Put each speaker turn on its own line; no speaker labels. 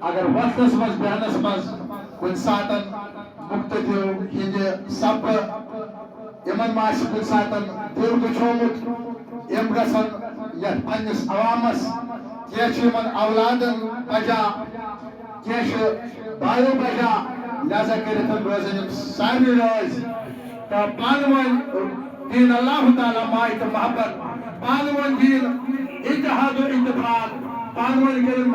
अगर वक्तस मज बयानस मज कुन सातन मुक्तदियो हिंदे सब यमन मास कुन सातन दिल गुछोमुत यम गसन यत पन्निस अवामस केश यमन औलादन बजा केश बायो बजा लिहाजा करितन रोजन सारी रोज तो पानवन दीन अल्लाह ताला माइत मोहब्बत पानवन दीन इत्तेहाद और इत्तेफाक पानवन करिन